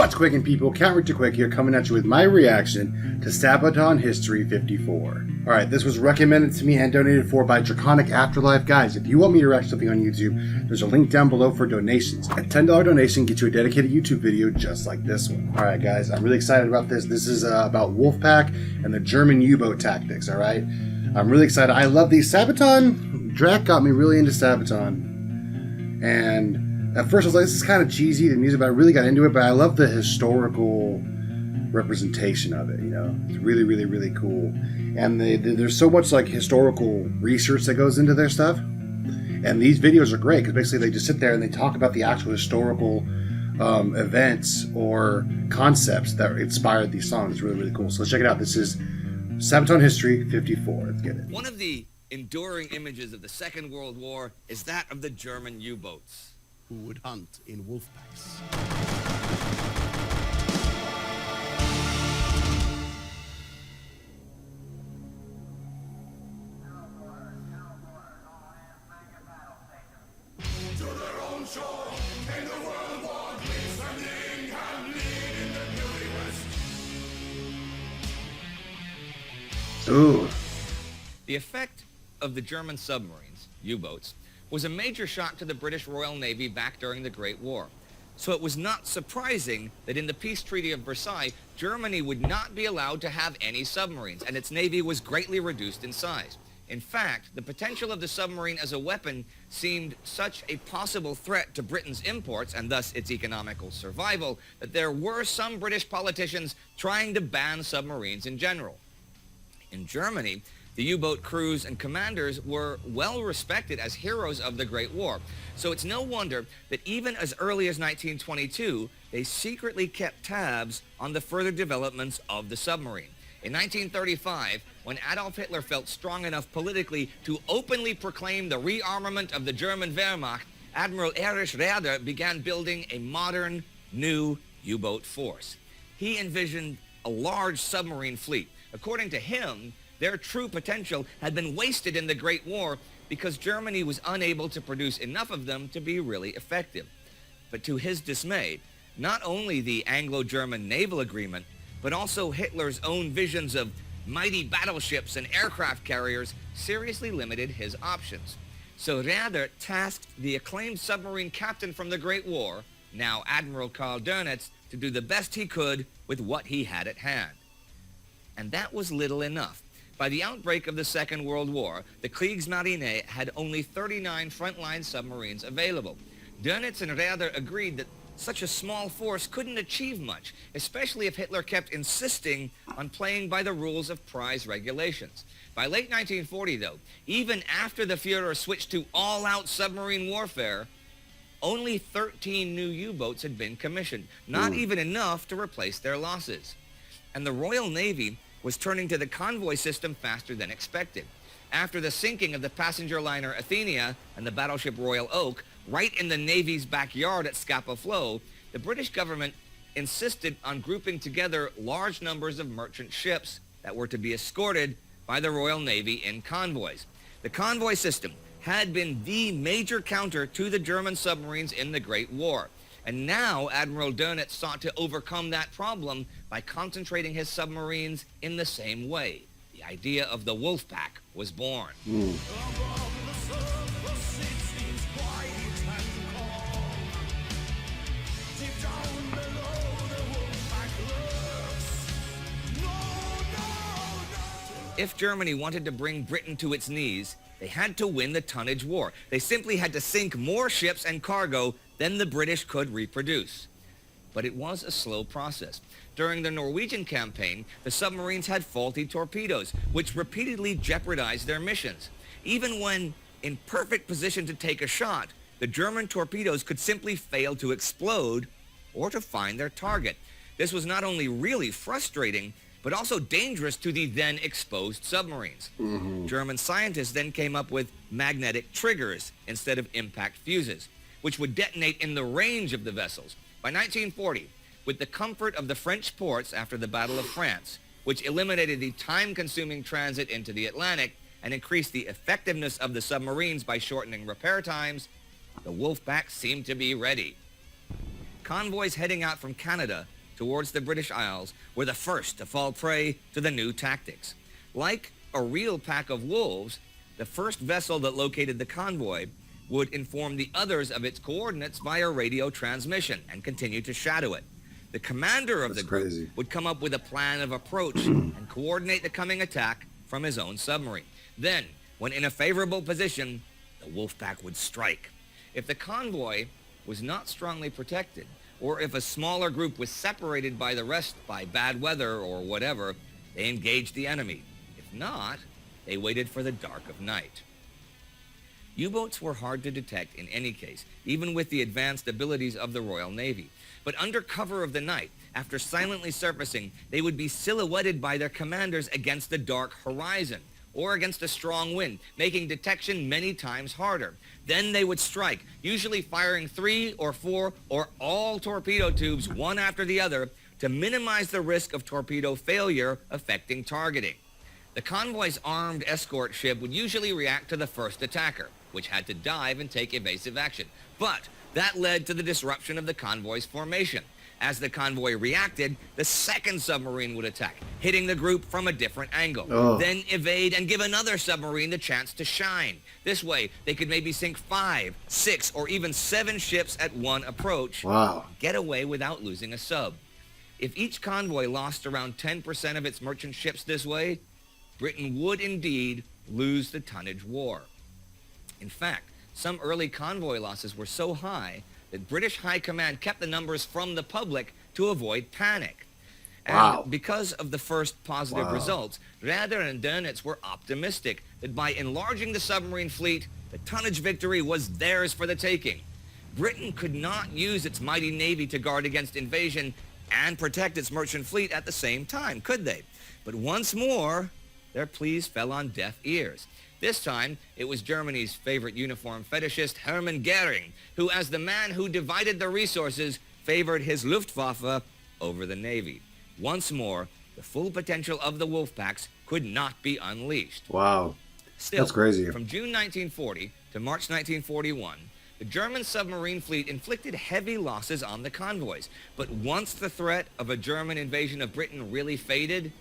What's quicking, people? Counter Quick here, coming at you with my reaction to Sabaton History 54. Alright, this was recommended to me and donated for by Draconic Afterlife. Guys, if you want me to react to something on YouTube, there's a link down below for donations. A $10 donation gets you a dedicated YouTube video just like this one. Alright guys, I'm really excited about this. This is about Wolfpack and the German U-boat tactics, alright? I'm really excited. I love these. Sabaton, Drac got me really into Sabaton. And at first I was like, this is kind of cheesy, the music, but I really got into it. But I love the historical representation of it, you know. It's really, really, really cool. And there's so much like historical research that goes into their stuff. And these videos are great because basically they just sit there and they talk about the actual historical events or concepts that inspired these songs. It's really, really cool. So let's check it out. This is Sabaton History 54. Let's get it. One of the enduring images of the Second World War is that of the German U-boats, who would hunt in wolfpacks. To their own shore came the World War, glistening and lead in the beauty west. Ooh. The effect of the German submarines, U-boats, was a major shock to the British Royal Navy back during the Great War. So it was not surprising that in the Peace Treaty of Versailles, Germany would not be allowed to have any submarines, and its navy was greatly reduced in size. In fact, the potential of the submarine as a weapon seemed such a possible threat to Britain's imports, and thus its economical survival, that there were some British politicians trying to ban submarines in general. In Germany, the U-boat crews and commanders were well respected as heroes of the Great War. So it's no wonder that even as early as 1922, they secretly kept tabs on the further developments of the submarine. In 1935, when Adolf Hitler felt strong enough politically to openly proclaim the rearmament of the German Wehrmacht, Admiral Erich Raeder began building a modern, new U-boat force. He envisioned a large submarine fleet. According to him, their true potential had been wasted in the Great War because Germany was unable to produce enough of them to be really effective. But to his dismay, not only the Anglo-German naval agreement, but also Hitler's own visions of mighty battleships and aircraft carriers seriously limited his options. So Raeder tasked the acclaimed submarine captain from the Great War, now Admiral Karl Dönitz, to do the best he could with what he had at hand. And that was little enough. By the outbreak of the Second World War, the Kriegsmarine had only 39 frontline submarines available. Dönitz and Raeder agreed that such a small force couldn't achieve much, especially if Hitler kept insisting on playing by the rules of prize regulations. By late 1940, though, even after the Führer switched to all-out submarine warfare, only 13 new U-boats had been commissioned, not even enough to replace their losses. And the Royal Navy was turning to the convoy system faster than expected. After the sinking of the passenger liner Athenia and the battleship Royal Oak, right in the Navy's backyard at Scapa Flow, the British government insisted on grouping together large numbers of merchant ships that were to be escorted by the Royal Navy in convoys. The convoy system had been the major counter to the German submarines in the Great War. And now Admiral Dönitz sought to overcome that problem by concentrating his submarines in the same way. The idea of the Wolfpack was born. If Germany wanted to bring Britain to its knees, they had to win the tonnage war. They simply had to sink more ships and cargo than the British could reproduce. But it was a slow process. During the Norwegian campaign, the submarines had faulty torpedoes, which repeatedly jeopardized their missions. Even when in perfect position to take a shot, the German torpedoes could simply fail to explode or to find their target. This was not only really frustrating, but also dangerous to the then exposed submarines. German scientists then came up with magnetic triggers instead of impact fuses, which would detonate in the range of the vessels. By 1940, with the comfort of the French ports after the Battle of France, which eliminated the time-consuming transit into the Atlantic and increased the effectiveness of the submarines by shortening repair times, the Wolfpack seemed to be ready. convoys heading out from Canada towards the British Isles were the first to fall prey to the new tactics. Like a real pack of wolves, the first vessel that located the convoy would inform the others of its coordinates via radio transmission and continue to shadow it. The commander of the group would come up with a plan of approach and coordinate the coming attack from his own submarine. Then, when in a favorable position, the Wolfpack would strike. If the convoy was not strongly protected, or if a smaller group was separated by the rest by bad weather or whatever, they engaged the enemy. If not, they waited for the dark of night. U-boats were hard to detect in any case, even with the advanced abilities of the Royal Navy. But under cover of the night, after silently surfacing, they would be silhouetted by their commanders against the dark horizon, or against a strong wind, making detection many times harder. Then they would strike, usually firing 3 or 4 or all torpedo tubes one after the other to minimize the risk of torpedo failure affecting targeting. The convoy's armed escort ship would usually react to the first attacker, which had to dive and take evasive action. But that led to the disruption of the convoy's formation. As the convoy reacted, the second submarine would attack, hitting the group from a different angle, then evade and give another submarine the chance to shine. This way, they could maybe sink 5, 6, or even 7 ships at one approach, get away without losing a sub. If each convoy lost around 10% of its merchant ships this way, Britain would indeed lose the tonnage war. In fact, some early convoy losses were so high that British High Command kept the numbers from the public to avoid panic. And because of the first positive results, Raeder and Dönitz were optimistic that by enlarging the submarine fleet, the tonnage victory was theirs for the taking. Britain could not use its mighty navy to guard against invasion and protect its merchant fleet at the same time, could they? But once more, their pleas fell on deaf ears. This time, it was Germany's favorite uniform fetishist, Hermann Goering, who, as the man who divided the resources, favored his Luftwaffe over the Navy. Once more, the full potential of the Wolfpacks could not be unleashed. Wow. Still, that's crazy. From June 1940 to March 1941, the German submarine fleet inflicted heavy losses on the convoys. But once the threat of a German invasion of Britain really faded,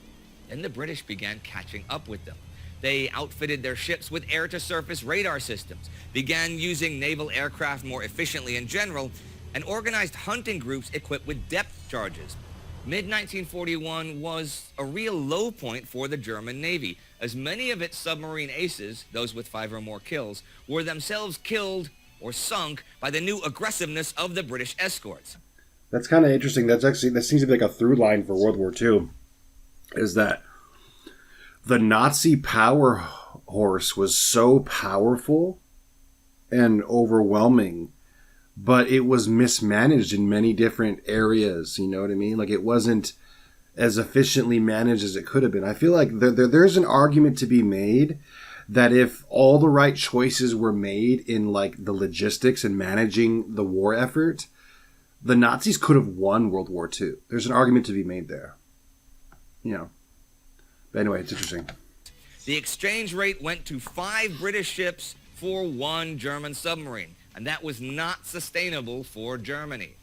then the British began catching up with them. They outfitted their ships with air-to-surface radar systems, began using naval aircraft more efficiently in general, and organized hunting groups equipped with depth charges. Mid-1941 was a real low point for the German Navy, as many of its submarine aces, those with 5 or more kills, were themselves killed or sunk by the new aggressiveness of the British escorts. That's kind of interesting. That seems to be like a through line for World War II, is that the Nazi power horse was so powerful and overwhelming, but it was mismanaged in many different areas. You know what I mean? Like, it wasn't as efficiently managed as it could have been. I feel like there's an argument to be made that if all the right choices were made in, like, the logistics and managing the war effort, the Nazis could have won World War II. There's an argument to be made there. You know. But anyway, it's interesting. The exchange rate went to 5 British ships for 1 German submarine, and that was not sustainable for Germany.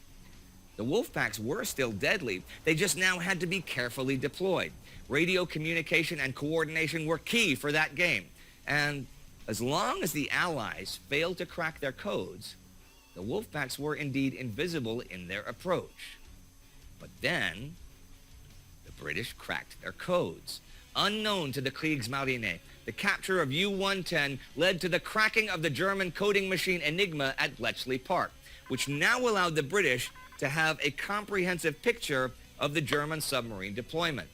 The Wolfpacks were still deadly. They just now had to be carefully deployed. Radio communication and coordination were key for that game. And as long as the Allies failed to crack their codes, the Wolfpacks were indeed invisible in their approach. But then, the British cracked their codes. Unknown to the Kriegsmarine, the capture of U-110 led to the cracking of the German coding machine Enigma at Bletchley Park, which now allowed the British to have a comprehensive picture of the German submarine deployment.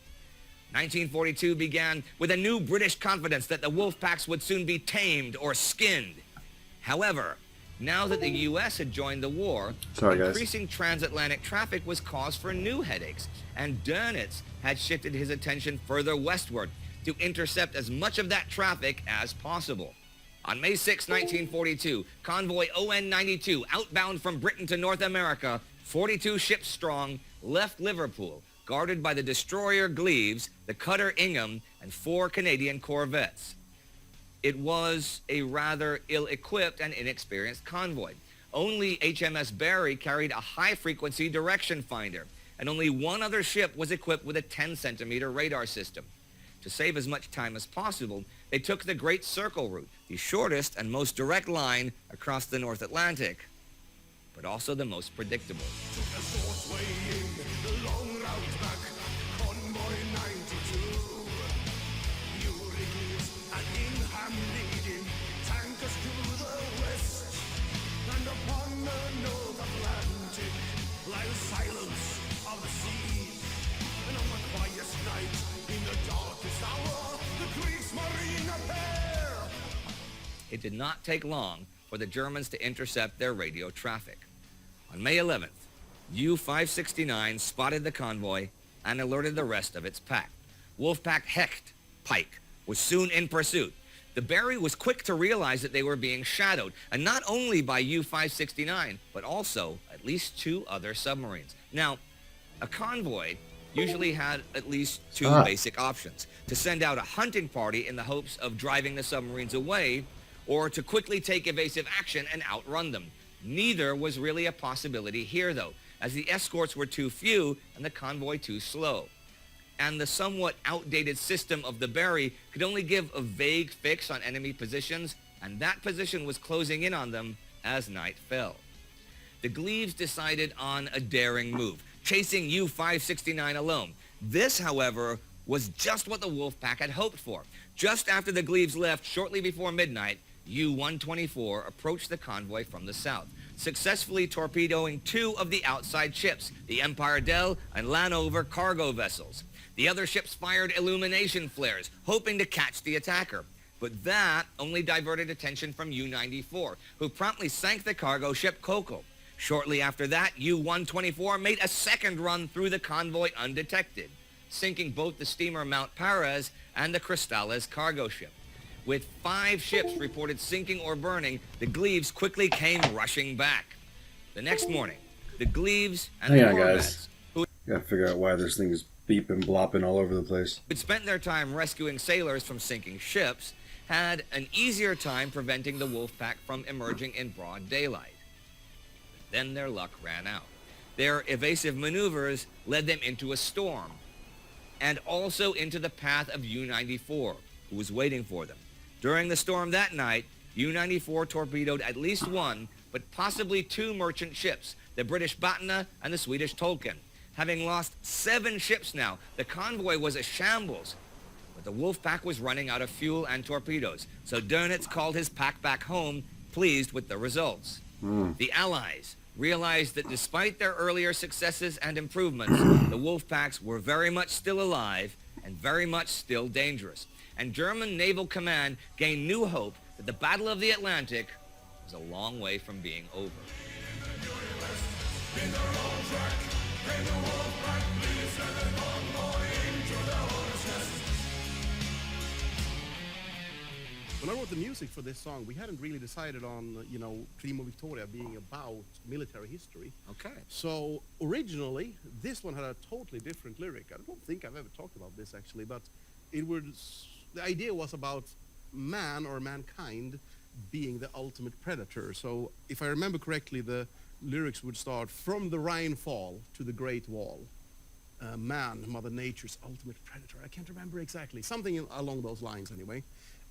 1942 began with a new British confidence that the Wolfpacks would soon be tamed or skinned. However, now that the U.S. had joined the war, increasing transatlantic traffic was cause for new headaches, and Dönitz had shifted his attention further westward to intercept as much of that traffic as possible. On May 6, 1942, convoy ON-92, outbound from Britain to North America, 42 ships strong, left Liverpool, guarded by the destroyer Gleaves, the cutter Ingham, and 4 Canadian corvettes. It was a rather ill-equipped and inexperienced convoy. Only HMS Barry carried a high-frequency direction finder, and only one other ship was equipped with a 10-centimeter radar system. To save as much time as possible, they took the Great Circle route, the shortest and most direct line across the North Atlantic, but also the most predictable. Took a short way in, the long route back, convoy 92. Ulysses and Ingham leading, tankers to the west. And upon the North Atlantic lies silence of the seas. And on the quietest night, in the darkest hour, the Kriegsmarine appear. It did not take long for the Germans to intercept their radio traffic. On May 11th, U-569 spotted the convoy and alerted the rest of its pack. Wolfpack Hecht Pike was soon in pursuit. The Barry was quick to realize that they were being shadowed, and not only by U-569, but also at least 2 other submarines. Now, a convoy usually had at least 2 basic options: to send out a hunting party in the hopes of driving the submarines away, or to quickly take evasive action and outrun them. Neither was really a possibility here, though, as the escorts were too few and the convoy too slow. And the somewhat outdated system of the Barry could only give a vague fix on enemy positions, and that position was closing in on them as night fell. The Gleaves decided on a daring move, chasing U-569 alone. This, however, was just what the Wolfpack had hoped for. Just after the Gleaves left, shortly before midnight, U-124 approached the convoy from the south, successfully torpedoing 2 of the outside ships, the Empire Dell and Lanover cargo vessels. The other ships fired illumination flares, hoping to catch the attacker. But that only diverted attention from U-94, who promptly sank the cargo ship Coco. Shortly after that, U-124 made a second run through the convoy undetected, sinking both the steamer Mount Perez and the Cristales cargo ship. With 5 ships reported sinking or burning, the Gleaves quickly came rushing back. The next morning, the Gleaves and the Corvettes, who Gotta figure out why this thing is beeping, blopping all over the place. had spent their time rescuing sailors from sinking ships, had an easier time preventing the Wolfpack from emerging in broad daylight. But then their luck ran out. Their evasive maneuvers led them into a storm, and also into the path of U-94, who was waiting for them. During the storm that night, U-94 torpedoed at least 1, but possibly 2 merchant ships, the British Batna and the Swedish Tolkien. Having lost 7 ships now, the convoy was a shambles. But the Wolfpack was running out of fuel and torpedoes, so Dönitz called his pack back home, pleased with the results. The Allies realized that despite their earlier successes and improvements, the Wolfpacks were very much still alive and very much still dangerous. And German Naval Command gained new hope that the Battle of the Atlantic was a long way from being over. When I wrote the music for this song, we hadn't really decided on, Primo Victoria being about military history. Okay. So originally, this one had a totally different lyric. I don't think I've ever talked about this actually, but the idea was about man or mankind being the ultimate predator. So if I remember correctly, the lyrics would start, from the Rhine fall to the Great Wall. Man, Mother Nature's ultimate predator. I can't remember exactly. Something along those lines anyway.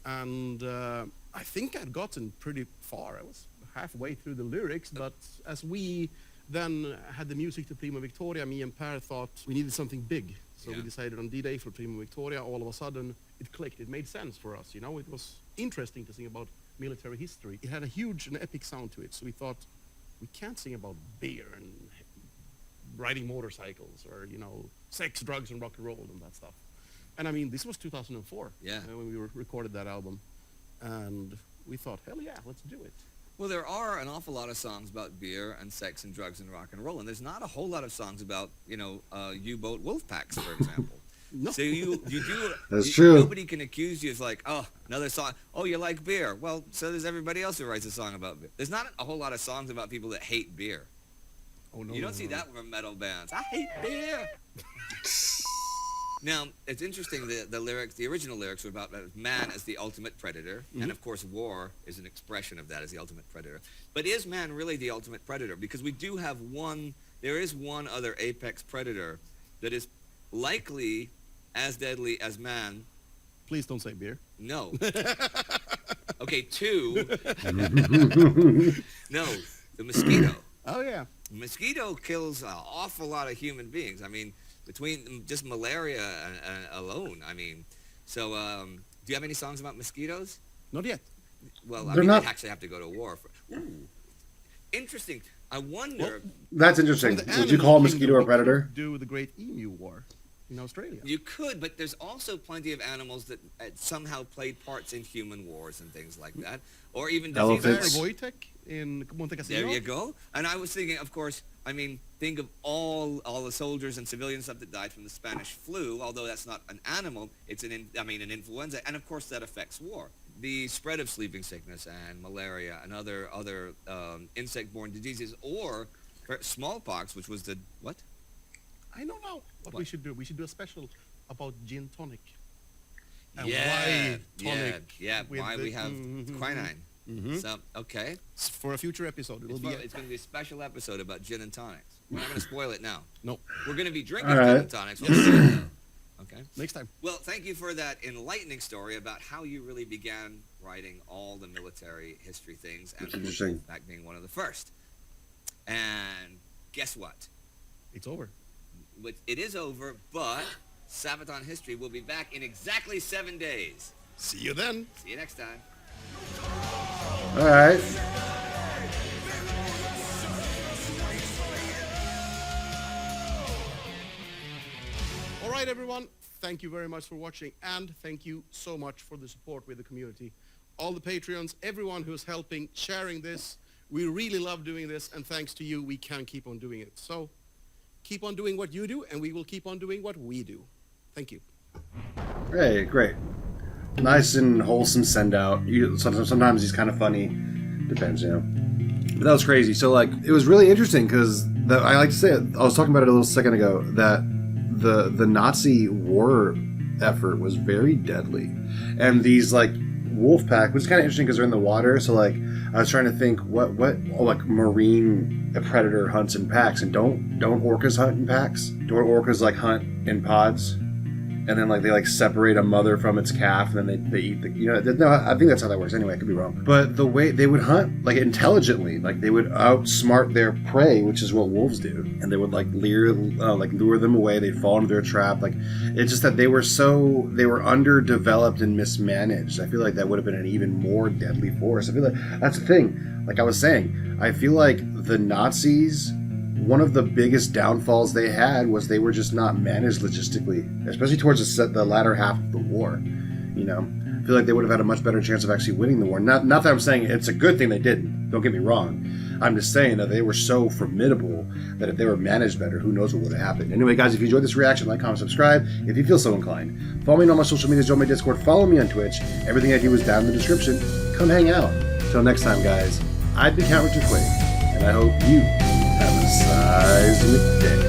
And I think I'd gotten pretty far. I was halfway through the lyrics, but as we then had the music to Prima Victoria, me and Per thought we needed something big. So we decided on D-Day for Prima Victoria. All of a sudden, it clicked. It made sense for us, It was interesting to sing about military history. It had a huge and epic sound to it. So we thought, we can't sing about beer and riding motorcycles or, sex, drugs, and rock and roll and that stuff. And I mean, this was 2004 when we recorded that album. And we thought, hell yeah, let's do it. Well, there are an awful lot of songs about beer and sex and drugs and rock and roll, and there's not a whole lot of songs about, U-boat Wolfpacks, for example. No. So you do. That's true. Nobody can accuse you of another song. Oh, you like beer? Well, so does everybody else who writes a song about beer. There's not a whole lot of songs about people that hate beer. Oh no. You don't see that from metal bands. I hate beer. Now, it's interesting that the original lyrics were about man as the ultimate predator, and of course war is an expression of that as the ultimate predator. But is man really the ultimate predator? Because we do have there is one other apex predator that is likely as deadly as man. Please don't say beer. No. Okay, 2. No, the mosquito. Oh, yeah. Mosquito kills an awful lot of human beings. I mean, between just malaria alone. I mean, so do you have any songs about mosquitoes? Not yet. Well, I They're mean, not- they actually have to go to war. Ooh. Interesting. I wonder. That's interesting. From the Would you call a animal mosquito kingdom, a we predator? could do the Great Emu War in Australia. You could, but there's also plenty of animals that somehow played parts in human wars and things like that, or even Elephants. diseases. Wojtek in Monte Cassino. There you go. And I was thinking, of course, I mean, think of all the soldiers and civilians stuff that died from the Spanish flu. Although that's not an animal, it's an influenza, and of course that affects war. The spread of sleeping sickness and malaria and other insect-borne diseases, or smallpox, which was the what? I don't know what we What? should do. We should do a special about gin tonic. And Yeah, why tonic with why we the- have quinine. Mhm. So okay, For a future episode, it will it's going to be a special episode about gin and tonics. We're not going to spoil it now. No, We're going to be drinking All right. gin and tonics. We'll see it now. Okay. next time. Well, thank you for that enlightening story about how you really began writing all the military history things, and That's interesting. Wolfpack being one of the first. And guess what? It's over. It is over, but Sabaton History will be back in exactly 7 days. See you then. See you next time. All right. All right, everyone. Thank you very much for watching, and thank you so much for the support with the community. All the Patreons, everyone who's helping, sharing this. We really love doing this, and thanks to you, we can keep on doing it. So keep on doing what you do, and we will keep on doing what we do. Thank you. Hey, great. Nice and wholesome send out. Sometimes he's kind of funny. Depends, you know. But that was crazy. So, like, it was really interesting because I like to say it. I was talking about it a little second ago that the Nazi war effort was very deadly, and these like Wolfpack, which is kind of interesting because they're in the water. So, like, I was trying to think what like marine predator hunts in packs, and don't orcas hunt in packs? Don't orcas like hunt in pods? And then, like, they, like, separate a mother from its calf, and then they eat the, you know, no, I think that's how that works. Anyway, I could be wrong. But the way they would hunt, like, intelligently, like, they would outsmart their prey, which is what wolves do. And they would, like, lure them away. They'd fall into their trap. Like, it's just that they were underdeveloped and mismanaged. I feel like that would have been an even more deadly force. I feel like that's the thing. Like I was saying, I feel like the Nazis, one of the biggest downfalls they had was they were just not managed logistically, especially towards the latter half of the war. You know, I feel like they would have had a much better chance of actually winning the war. Not that I'm saying it's a good thing they didn't. Don't get me wrong. I'm just saying that they were so formidable that if they were managed better, who knows what would have happened. Anyway, guys, if you enjoyed this reaction, like, comment, subscribe. If you feel so inclined, follow me on all my social medias, join my Discord, follow me on Twitch. Everything I do is down in the description. Come hang out. Till next time, guys, I've been Count Richard Quaid, and I hope you have a seismic day.